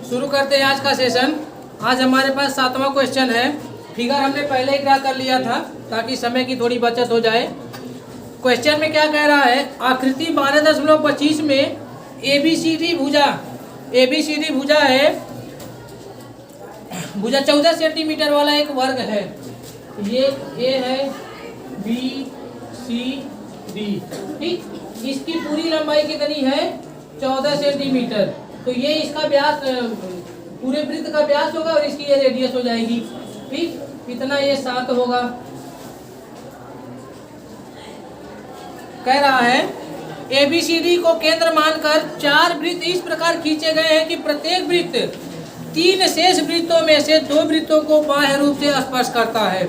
शुरू करते हैं आज का सेशन। आज हमारे पास 7वां क्वेश्चन है। फिगर हमने पहले ही ड्रा कर लिया था ताकि समय की थोड़ी बचत हो जाए। क्वेश्चन में क्या कह रहा है, आकृति 12.25 में ABCD भुजा है, भुजा 14 सेंटीमीटर वाला एक वर्ग है। ये A है, B, C, D, ठीक। इसकी पूरी लंबाई कितनी है, 14 सेंटीमीटर। तो ये इसका व्यास, पूरे वृत्त का व्यास होगा और इसकी ये रेडियस हो जाएगी, ठीक। कितना, ये 7 होगा। कह रहा है ABCD को केंद्र मानकर 4 वृत्त इस प्रकार खींचे गए हैं कि प्रत्येक वृत्त 3 शेष वृत्तों में से 2 वृत्तों को बाह्य रूप से स्पर्श करता है।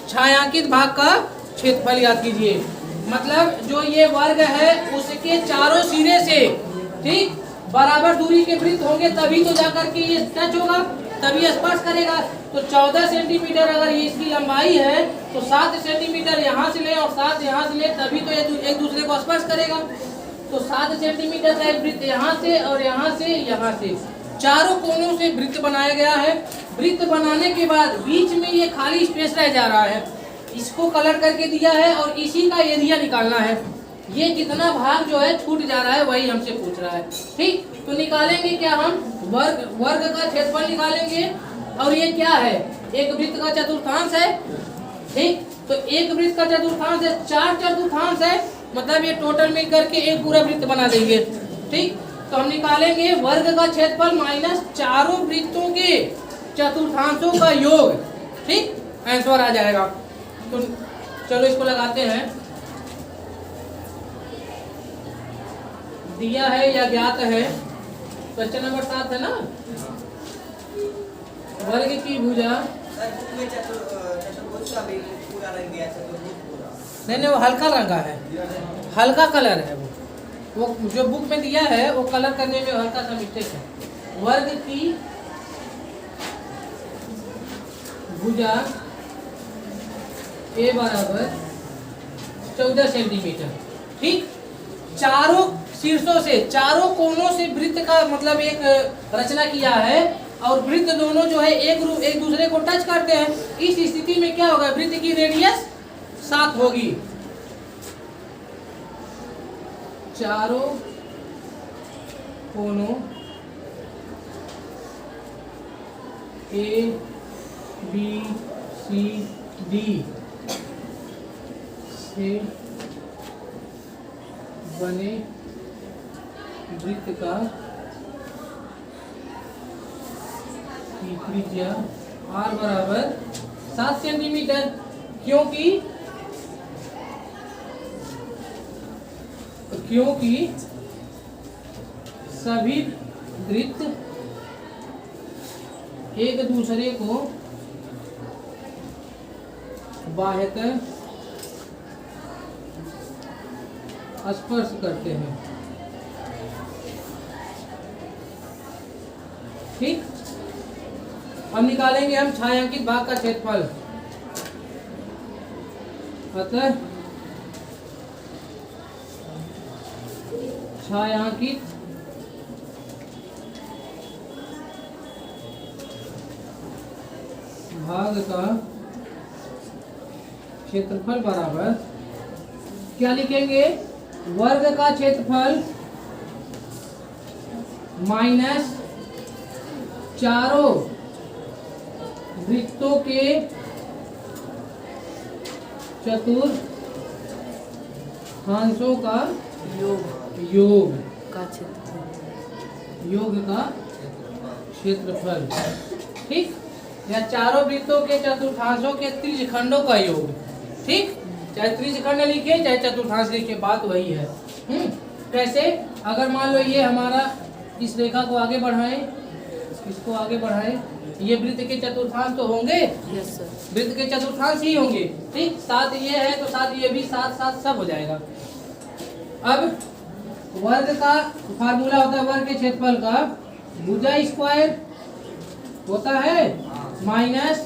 छायांकित भाग का क्षेत्रफल याद कीजिए। मतलब जो ये वर्ग है उसके चारों सिरे से, ठीक, बराबर दूरी के वृत्त होंगे तभी तो जाकर के ये टच होगा, तभी स्पर्श करेगा। तो 14 सेंटीमीटर अगर ये इसकी लंबाई है तो 7 सेंटीमीटर यहाँ से ले और 7 यहाँ से ले, तभी तो ये एक दूसरे को स्पर्श करेगा। तो 7 सेंटीमीटर का एक वृत्त यहाँ से और यहाँ से चारों कोनों से वृत्त बनाया गया है। वृत्त बनाने के बाद बीच में ये खाली स्पेस रह जा रहा है, इसको कलर करके दिया है और इसी का एरिया निकालना है। ये कितना भाग जो है छूट जा रहा है वही हमसे पूछ रहा है, ठीक। तो निकालेंगे क्या, हम वर्ग का क्षेत्रफल निकालेंगे। और ये क्या है, एक वृत्त का चतुर्थांश है, ठीक। तो एक वृत्त का चतुर्थांश है, 4 चतुर्थांश है, मतलब ये टोटल मिल करके एक पूरा वृत्त बना देंगे, ठीक। तो हम निकालेंगे वर्ग का क्षेत्रफल माइनस चारों वृत्तों के चतुर्थांशों का योग, ठीक। आंसर आ जाएगा। तो चलो इसको लगाते हैं। दिया है या ज्ञात है, क्वेश्चन नंबर 7 है ना। वर्ग की भुजा, नहीं वो हल्का रंगा है, हल्का कलर है। वो जो बुक में दिया है वो कलर करने में हल्का सा मिस्टेक है। वर्ग की भुजा A बराबर 14 सेंटीमीटर, ठीक। चारों शीर्षों से, चारों कोनों से वृत्त का मतलब एक रचना किया है और वृत्त दोनों जो है एक दूसरे को टच करते हैं। इस स्थिति में क्या होगा, वृत्त की रेडियस 7 होगी। चारों कोनों A, B, C, D से बने वृत्त का त्रिज्या R बराबर 7 सेंटीमीटर, क्योंकि सभी वृत्त एक दूसरे को बाह्यतः स्पर्श करते हैं, ठीक। अब निकालेंगे हम छायांकित भाग का क्षेत्रफल। अतः छायांकित भाग का क्षेत्रफल बराबर क्या लिखेंगे, वर्ग का क्षेत्रफल माइनस चारों वृत्तों के चतुर्थांशों का योग का क्षेत्रफल, ठीक। या चारों वृत्तों के चतुर्थांशों के त्रिज्यखंडों का योग, ठीक। चाहे त्रिज्यखंड लिखे चाहे चतुर्थांश लिखे, बात वही है। कैसे, अगर मान लो ये हमारा इस रेखा को आगे बढ़ाएं, इसको आगे बढ़ाएं, ये वृत्त के चतुर्थांश तो होंगे, यस सर, वृत्त के चतुर्थांश ही होंगे, ठीक। 7 ये है तो 7 ये भी, 7 सब हो जाएगा। अब वर्ग का फार्मूला होता है, वर्ग के क्षेत्रफल का भुजा स्क्वायर होता है माइनस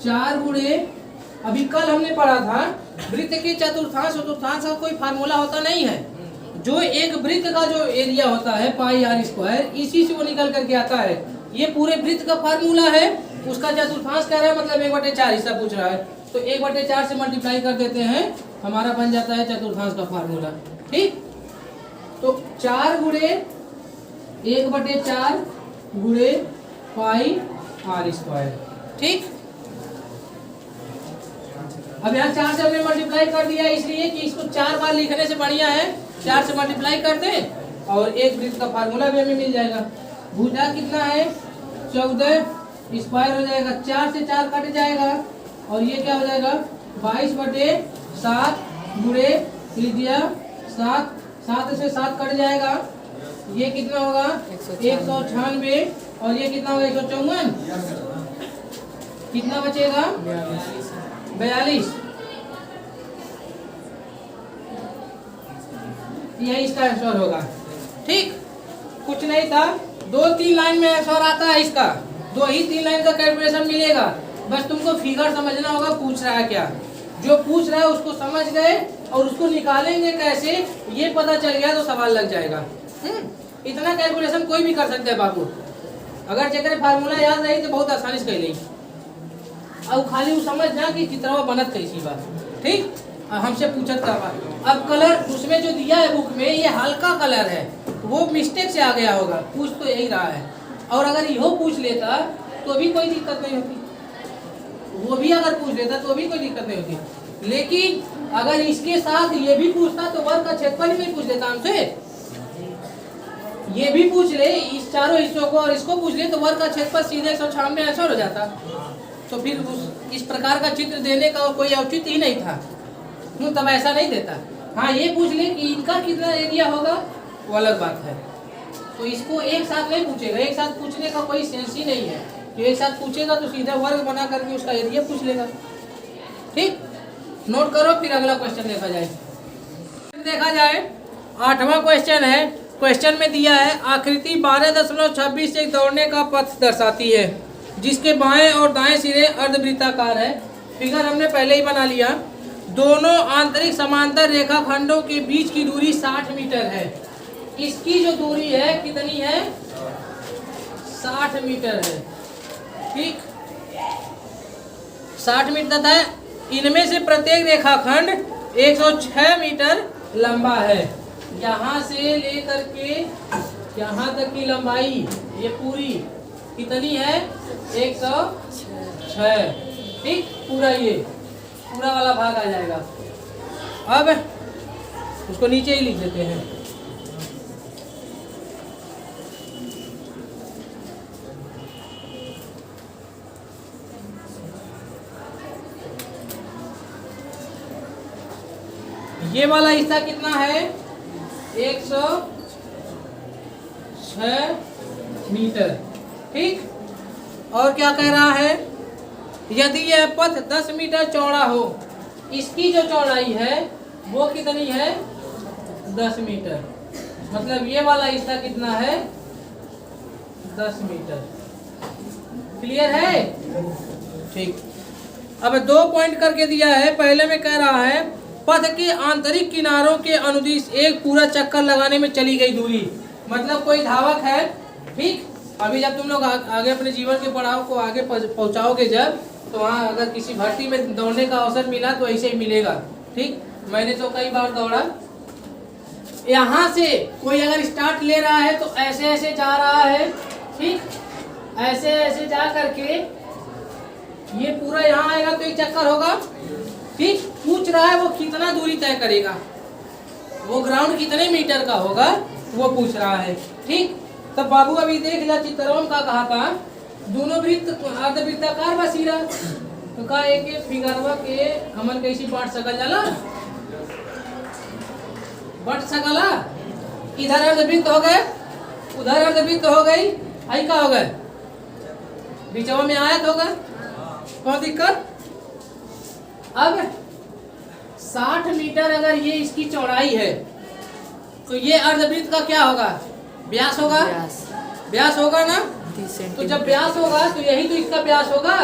4 गुणे, अभी कल हमने पढ़ा था वृत्त के चतुर्थांश का कोई फार्मूला होता नहीं है, जो एक वृत्त का जो एरिया होता है पाई आर स्क्वायर, इसी से वो निकल करके आता है। ये पूरे वृत्त का फार्मूला है, उसका चतुर्थांश कह रहा है, मतलब 1/4 हिस्सा पूछ रहा है, तो 1/4 से मल्टीप्लाई कर देते हैं, हमारा बन जाता है चतुर्थांश का फार्मूला। ठीक, तो 4 गुणे 1/4 गुणे पाई आर स्क्वायर। ठीक, अब यहाँ 4 से हमने मल्टीप्लाई कर दिया, इसलिए कि इसको 4 बार लिखने से बढ़िया है 4 से मल्टीप्लाई कर दें और एक वृत्त का फार्मूला भी हमें मिल जाएगा। भुजा कितना है 14 स्क्वायर हो जाएगा, 4 से 4 कट जाएगा और ये क्या हो जाएगा 22/7 गुणे त्रिज्या 7, 7 से 7 कट जाएगा, ये कितना होगा 196 और ये कितना होगा 154, कितना बचेगा 42। यही इसका आंसर होगा। ठीक, कुछ नहीं था, 2-3 लाइन में आंसर आता है इसका, 2 ही 3 लाइन का कैलकुलेशन मिलेगा, बस तुमको फिगर समझना होगा पूछ रहा है क्या। जो पूछ रहा है उसको समझ गए और उसको निकालेंगे कैसे ये पता चल गया तो सवाल लग जाएगा। इतना कैलकुलेशन कोई भी कर सकते हैं बाबू, अगर जगह फार्मूला याद रही तो बहुत आसानी से कर लेंगे। अब खाली वो समझ ना कि कितना बनत कैसी बात। ठीक, हमसे पूछत का बात। अब कलर उसमें जो दिया है बुक में, ये हल्का कलर है, वो मिस्टेक से आ गया होगा, पूछ तो यही रहा है। और अगर यो पूछ लेता तो भी कोई दिक्कत नहीं होती, वो भी अगर पूछ लेता तो भी कोई दिक्कत नहीं होती, लेकिन अगर इसके साथ ये भी पूछता तो वर्ग का क्षेत्रफल ही नहीं पूछ लेता हमसे। ये भी पूछ ले इस चारों हिस्सों को और इसको पूछ ले तो वर्ग का क्षेत्रफल सीधे 196 आंसर हो जाता। तो फिर इस प्रकार का चित्र देने का कोई औचित्य ही नहीं था, तब ऐसा नहीं देता। हाँ, ये पूछ ले कि इनका कितना एरिया होगा वो अलग बात है, तो इसको एक साथ नहीं पूछेगा, एक साथ पूछने का कोई सेंस ही नहीं है। जो एक साथ पूछेगा तो सीधा वर्ग बना करके उसका एरिया पूछ लेगा। ठीक, नोट करो, फिर अगला क्वेश्चन देखा जाए। देखा जाए 8वां क्वेश्चन है। क्वेश्चन में दिया है आकृति 12.26 एक दौड़ने का पथ दर्शाती है जिसके बाएं और दाएं सिरे अर्धवृत्ताकार है। फिगर हमने पहले ही बना लिया। दोनों आंतरिक समांतर रेखाखंडों के बीच की दूरी 60 मीटर है। इसकी जो दूरी है कितनी है 60 मीटर है। ठीक, 60 मीटर है। इनमें से प्रत्येक रेखाखंड 106 मीटर लंबा है। यहाँ से लेकर के यहाँ तक की लंबाई ये पूरी कितनी है 106। ठीक, पूरा वाला भाग आ जाएगा। अब उसको नीचे ही लिख देते हैं। ये वाला हिस्सा कितना है 106 मीटर। ठीक, और क्या कह रहा है यदि यह पथ 10 मीटर चौड़ा हो, इसकी जो चौड़ाई है वो कितनी है 10 मीटर, मतलब ये वाला हिस्सा कितना है 10 मीटर। क्लियर है? ठीक, अब 2 पॉइंट करके दिया है। पहले में कह रहा है पथ के आंतरिक किनारों के अनुदिश एक पूरा चक्कर लगाने में चली गई दूरी, मतलब कोई धावक है। ठीक, अभी जब तुम लोग आगे अपने जीवन के पड़ाव को आगे पहुंचाओगे जब, तो वहाँ अगर किसी भर्ती में दौड़ने का अवसर मिला तो ऐसे ही मिलेगा। ठीक, मैंने तो कई बार दौड़ा। यहाँ से कोई अगर स्टार्ट ले रहा है तो ऐसे ऐसे जा रहा है। ठीक, ऐसे ऐसे जा करके ये पूरा यहाँ आएगा तो एक चक्कर होगा। ठीक, पूछ रहा है वो कितना दूरी तय करेगा, वो ग्राउंड कितने मीटर का होगा वो पूछ रहा है। ठीक, तब बाबू अभी देख लिया चित्रम का कहा था दोनों वृत्त अर्धवृत्ताकार बसीरा, तो का एक फिगरवा के हमन कैसी बांट सकल जाला, बट सकला। इधर अर्धवृत्त हो गए, उधर अर्धवृत्त हो गई, आई का हो गए बीचवा में आयत होगा, कोई दिक्कत। अब 60 मीटर अगर ये इसकी चौड़ाई है तो ये अर्धवृत्त का क्या होगा व्यास होगा, व्यास होगा ना। तो जब व्यास होगा तो यही तो इसका व्यास होगा,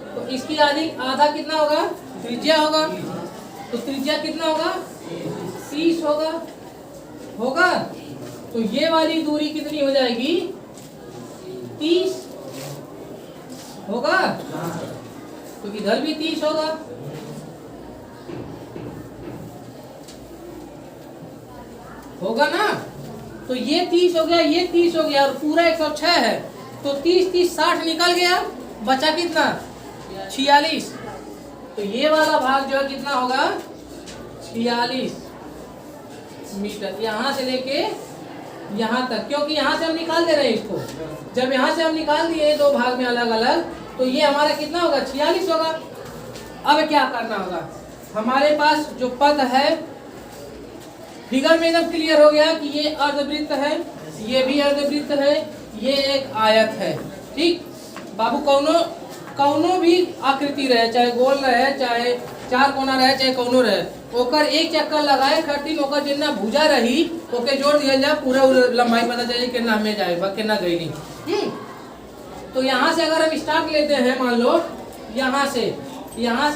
तो इसकी आधा कितना होगा त्रिज्या होगा, तो त्रिज्या कितना होगा 30 होगा। होगा। तो ये वाली दूरी कितनी हो जाएगी? 30 होगा। तो इधर भी 30 होगा। होगा ना। तो ये 30 हो गया, ये 30 हो गया और पूरा 106 है। तो 30 30 60 निकल गया, बचा कितना? 46। तो ये वाला भाग जो है कितना होगा? 46 मीटर, यहाँ से लेके यहाँ तक, क्योंकि यहाँ से हम निकाल दे रहे हैं इसको। जब यहाँ से हम निकाल दिए दो भाग में अलग अलग, तो ये हमारा कितना होगा? 46 होगा। अब क्या करना होगा? हमारे पास जो पद है, फिगर में एकदम क्लियर हो गया कि ये अर्धवृत्त है, ये भी अर्धवृत्त है, ये एक आयत है। ठीक बाबू, कौनो भी आकृति रहे, चाहे गोल रहे, चाहे चार कोना रहे, चाहे कौनो रहे, ओकर एक चक्कर लगाए खटिन, ओकर जितना भुजा रही ओके जोड़ दिया जाए, पूरा लंबाई पता चले कितना में जाएगा, कितना गई नहीं। तो यहाँ से अगर हम स्टार्ट लेते हैं, मान लो यहाँ से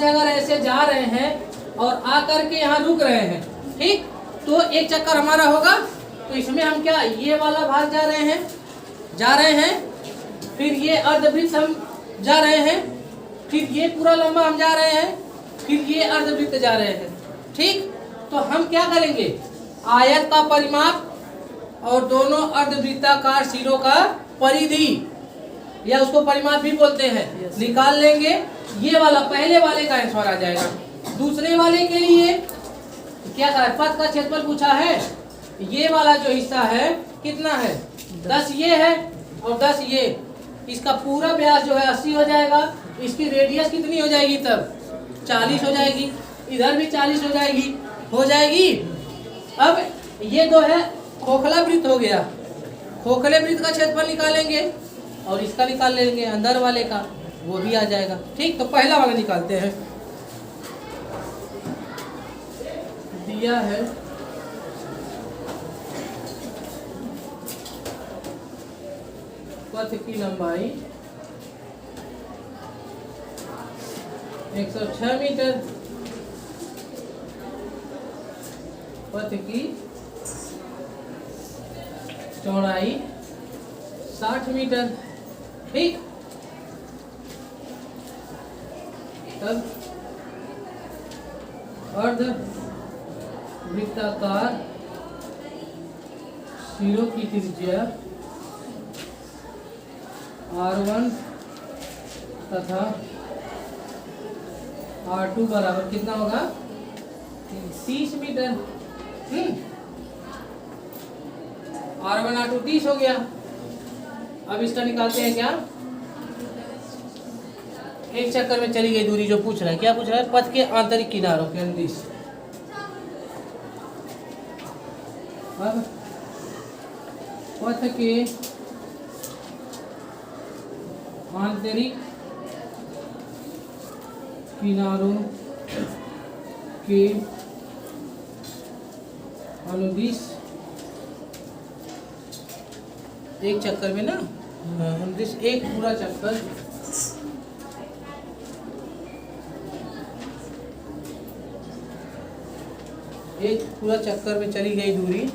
अगर ऐसे जा रहे हैं और आकर के यहाँ रुक रहे हैं, ठीक, तो एक चक्कर हमारा होगा। तो इसमें हम क्या, ये वाला भाग जा रहे हैं, फिर ये अर्धवृत्त हम जा रहे हैं, फिर ये पूरा लंबा हम जा रहे हैं, फिर ये अर्धवृत्त जा रहे हैं। ठीक, तो हम क्या करेंगे? आयत का परिमाप और दोनों अर्धवृत्ताकार सिरों का परिधि, या उसको परिमाप भी बोलते हैं, निकाल लेंगे। ये वाला पहले वाले का आंसर आ जाएगा। दूसरे वाले के लिए क्या करें? पद का क्षेत्रफल पूछा है। ये वाला जो हिस्सा है कितना है? 10 ये है और 10 ये। इसका पूरा व्यास जो है 80 हो जाएगा। इसकी रेडियस कितनी हो जाएगी? तब 40 हो जाएगी। इधर भी 40 हो जाएगी। अब ये दो है खोखला वृत्त हो गया। खोखले वृत्त का क्षेत्रफल निकालेंगे और इसका निकाल लेंगे, अंदर वाले का, वो भी आ जाएगा। ठीक, तो पहला वाला निकालते हैं। दिया है पथ की लंबाई 106 मीटर, पथ की चौड़ाई 60 मीटर। ठीक, तब अर्ध वृत्ताकार सिरों की त्रिज्या R1 तथा R2 बराबर कितना होगा? 30 मीटर। R1 R2 30 हो गया। अब इसका निकालते हैं क्या? एक चक्कर में चली गई दूरी जो पूछ रहा है। क्या पूछ रहा है? पथ के आंतरिक किनारों के अंदिश। अब पथ के आंतरिक किनारों के अनुदिश, एक चक्कर में ना, अनुदिश एक पूरा चक्कर, एक पूरा चक्कर में चली गई दूरी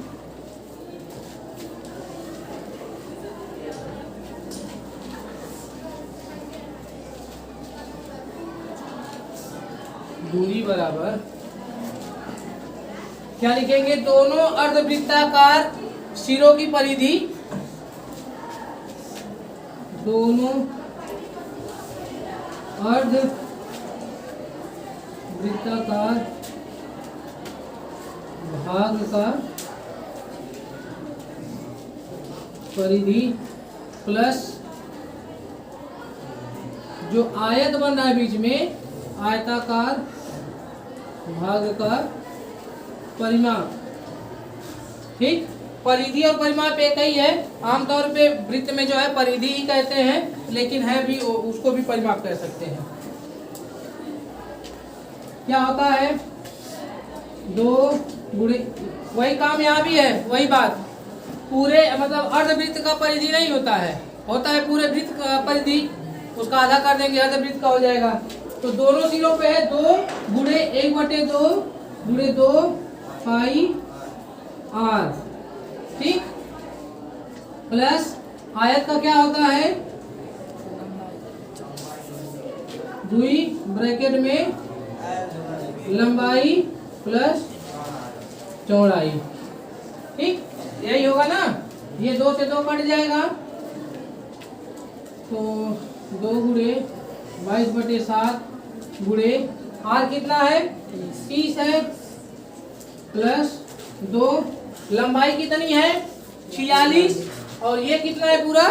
बराबर क्या लिखेंगे? दोनों अर्धवृत्ताकार सिरों की परिधि, दोनों अर्धवृत्ताकार भाग का परिधि प्लस जो आयत बन रहा है बीच में, आयताकार भाग का परिमाप। ठीक, परिधि और परिमाप एक ही है। आमतौर पे वृत्त में जो है परिधि ही कहते हैं, लेकिन है भी उसको भी परिमाप कह सकते हैं। क्या होता है? 2 गुणे, वही काम यहाँ भी है, वही बात। पूरे मतलब अर्धवृत्त का परिधि नहीं होता है, होता है पूरे वृत्त का परिधि, उसका आधा कर देंगे अर्धवृत्त का हो जाएगा। तो दोनों सिरों पे है 2 गुणे 1/2 गुणे 2 पाई r ठीक, प्लस आयत का क्या होता है, दुई ब्रैकेट में लंबाई प्लस चौड़ाई। ठीक, यही होगा ना। ये 2 से 2 कट जाएगा, तो 2 गुणे 22/7 गुणे आर कितना है 30 है, प्लस 2 लंबाई कितनी है 46 और ये कितना है पूरा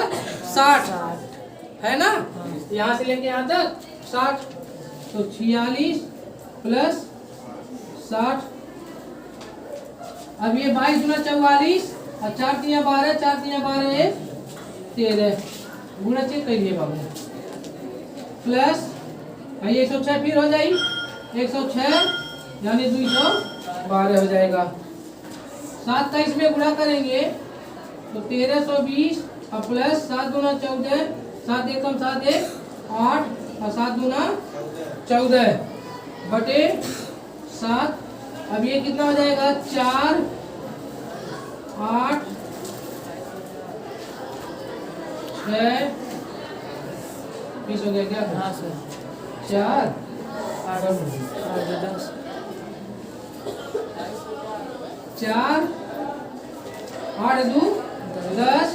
60 है ना, यहाँ से लेके यहाँ तक 60, तो 46 प्लस 60। अब ये 22 गुना 44 और 4 3 12, 4 3 12 13 गुना चेक करिए बाबू, प्लस ये 106 फिर हो जाएगी 106 यानी 212 हो जाएगा। 7 का इसमें गुणा करेंगे तो 1320 और प्लस 7 गुना 14, 7 एकम 7 1 8 और 7 गुना 14 बटे 7। अब ये कितना हो जाएगा 4 8 6 20 हो गया क्या? हाँ सर, 4 8 10 4 8 2 10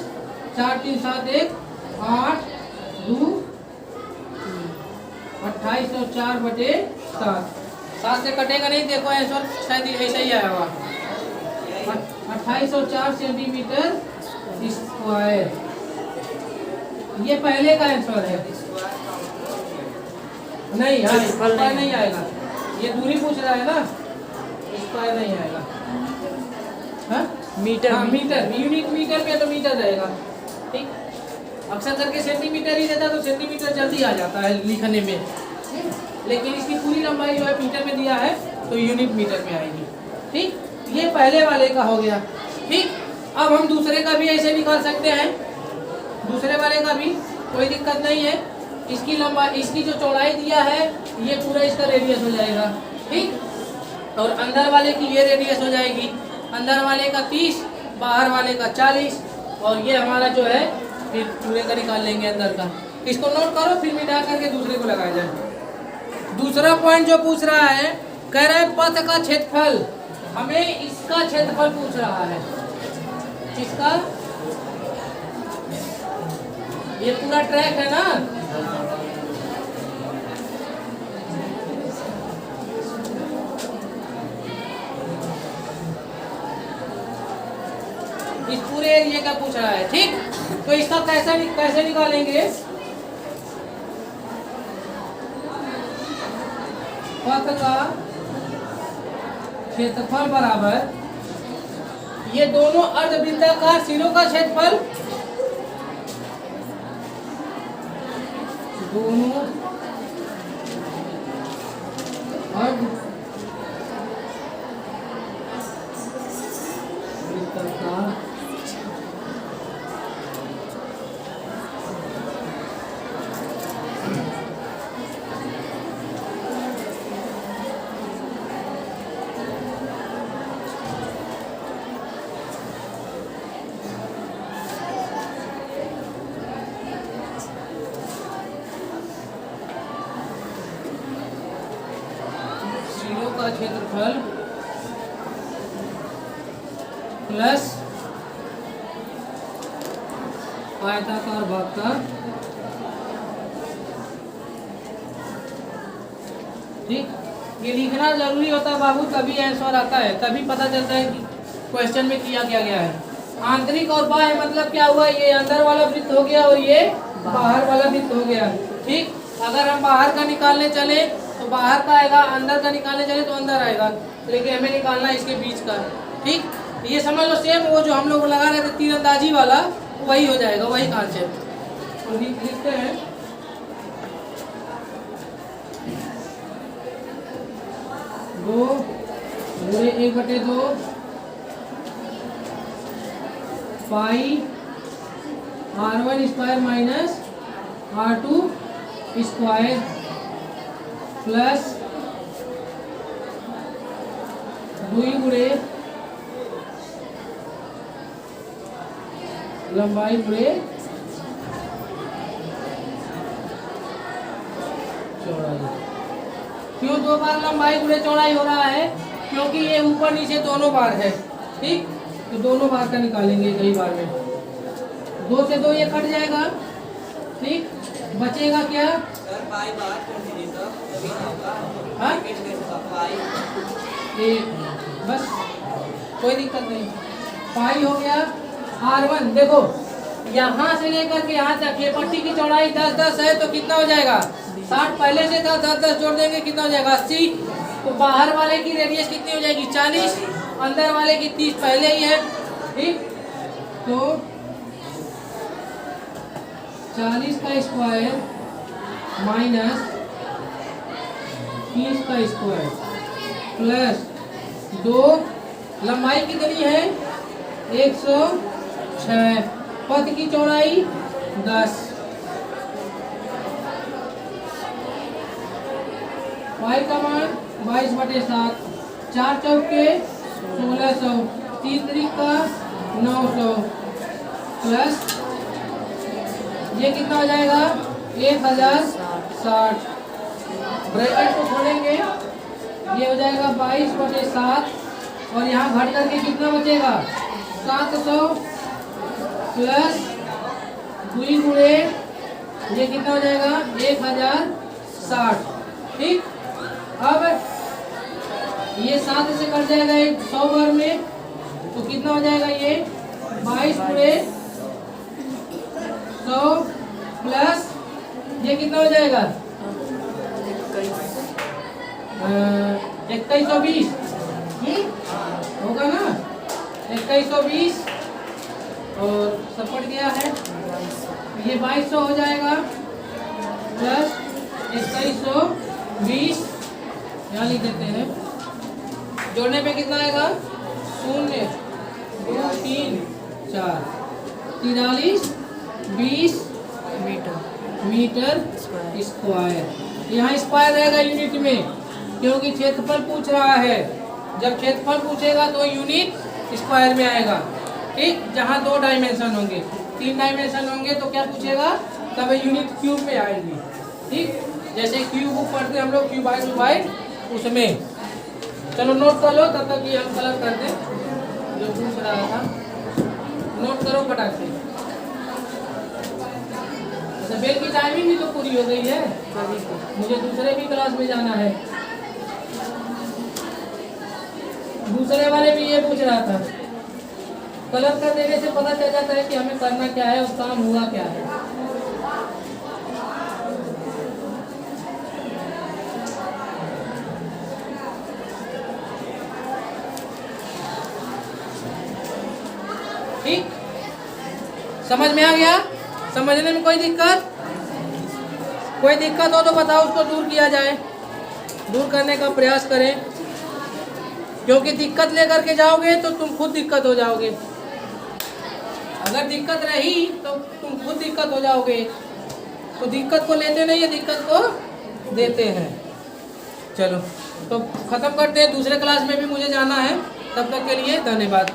4 3 7 1 8 2 28 और 4 बटे 7। 7 से कटेगा नहीं, देखो आंसर शायद ऐसा ही आया होगा 2804 सेंटीमीटर स्क्वायर। ये पहले का आंसर है, नहीं हाँ स्क्वायर नहीं आएगा, ये दूरी पूछ रहा है ना, स्क्वायर नहीं आएगा। हाँ मीटर, हाँ मीटर, यूनिट मीटर में तो मीटर रहेगा। ठीक, अक्सर करके सेंटीमीटर ही देता तो सेंटीमीटर जल्दी आ जाता है लिखने में, लेकिन इसकी पूरी लंबाई जो है मीटर में दिया है तो यूनिट मीटर में आएगी। ठीक, ये पहले वाले का हो गया। ठीक, अब हम दूसरे का भी ऐसे निकाल सकते हैं, दूसरे वाले का भी कोई दिक्कत नहीं है। इसकी लंबाई, इसकी जो चौड़ाई दिया है ये पूरा इसका रेडियस हो जाएगा। ठीक, और अंदर वाले की ये रेडियस हो जाएगी, अंदर वाले का 30, बाहर वाले का 40, और ये हमारा जो है फिर पूरे का निकाल लेंगे अंदर का। इसको नोट करो, फिर मिटा करके दूसरे को लगाया जाए। दूसरा पॉइंट जो पूछ रहा है, कह रहा है पथ का क्षेत्रफल, हमें इसका क्षेत्रफल पूछ रहा है। इसका ये पूरा ट्रैक है ना, इस पूरे एरिया का पूछ रहा है। ठीक, तो इसका कैसे निकालेंगे, पथ का क्षेत्रफल बराबर ये दोनों अर्धवृत्ताकार सिरों का क्षेत्रफल, दोनों अर्धवृत्ताकार का क्षेत्रफल प्लस आयताकार भाग का, ठीक, ये लिखना जरूरी होता है बाबू, तभी आंसर आता है, तभी पता चलता है कि क्वेश्चन में किया क्या गया है। आंतरिक और बाह्य मतलब क्या हुआ, ये अंदर वाला वृत्त हो गया और ये बाहर वाला वृत्त हो गया। ठीक, अगर हम बाहर का निकालने चले तो बाहर का आएगा, अंदर का निकालने चले तो अंदर आएगा, लेकिन हमें निकालना है इसके बीच का। ठीक, ये समझ लो सेम वो जो हम लोग लगा रहे थे तीरंदाजी वाला, वही हो जाएगा, वही कॉन्सेप्ट। तो लिखते हैं 2 गुणे 1/2 पाई R1 square minus R2 square plus 2 गुणे लंबाई गुणे चौड़ाई। क्यों 2 बार लंबाई गुणे चौड़ाई हो रहा है? क्योंकि ये ऊपर नीचे दोनों बार है। ठीक, तो दोनों बार का निकालेंगे कई बार में। 2 से 2 ये कट जाएगा। ठीक, बचेगा क्या? हाँ? बस कोई दिक्कत नहीं। पाई हो गया R1। देखो यहाँ से लेकर के यहाँ तक ये पट्टी की चौड़ाई 10-10 है, तो कितना हो जाएगा? 60। पहले से 10-10 जोड़ देंगे, कितना हो जाएगा? 80। तो बाहर वाले की रेडियस कितनी हो जाएगी? 40। अंदर वाले की 30 पहले ही है। ठीक, तो 40 का स्क्वायर माइनस 30 का स्क्वायर प्लस 2। लंबाई कितनी है? 106। पथ की चौड़ाई 10। पाई का मान 22/7। 4 चौके 1600। 3 त्रिक का 900 प्लस ये कितना हो जाएगा? 1060। ब्रैकेट को खोलेंगे, ये हो जाएगा 22/7 और यहाँ घट करके कितना बचेगा? 700 प्लस 2 गुणे ये कितना हो जाएगा? 1060। ठीक, अब ये 7 से कट जाएगा 100 बार में, तो कितना हो जाएगा? ये 22 गुणे 100 प्लस ये कितना हो जाएगा? 2120 होगा ना? 2120 और सब कट गया है, ये 2200 हो जाएगा प्लस 2120 यहाँ लिख देते हैं। जोड़ने पे कितना आएगा? 0 2 3 4 43 20 मीटर स्क्वायर। यहाँ स्क्वायर रहेगा यूनिट में, क्योंकि क्षेत्रफल पूछ रहा है। जब क्षेत्रफल पूछेगा तो यूनिट स्क्वायर में आएगा। ठीक, जहाँ 2 डायमेंशन होंगे, 3 डायमेंशन होंगे तो क्या पूछेगा? तब यूनिट क्यूब में आएंगी। ठीक, जैसे क्यूब पढ़ते हम लोग, क्यूबाइड उसमें। चलो नोट कर लो, तब तक ये हम कलर कर दें जो पूछ रहा था। नोट करो फटाक से। अच्छा, बेल की टाइमिंग भी तो पूरी हो गई है, मुझे दूसरे भी क्लास में जाना है। दूसरे वाले भी ये पूछ रहा था। कलर कर देने से पता चल जाता है कि हमें करना क्या है और काम हुआ क्या है। ठीक, समझ में आ गया? समझने में कोई दिक्कत? कोई दिक्कत हो तो बताओ, उसको दूर किया जाए। दूर करने का प्रयास करें, क्योंकि दिक्कत लेकर के जाओगे तो तुम खुद दिक्कत हो जाओगे। अगर दिक्कत रही तो तुम खुद दिक्कत हो जाओगे। तो दिक्कत को लेते नहीं है, दिक्कत को देते हैं। चलो तो खत्म करते हैं, दूसरे क्लास में भी मुझे जाना है। तब तक के लिए धन्यवाद।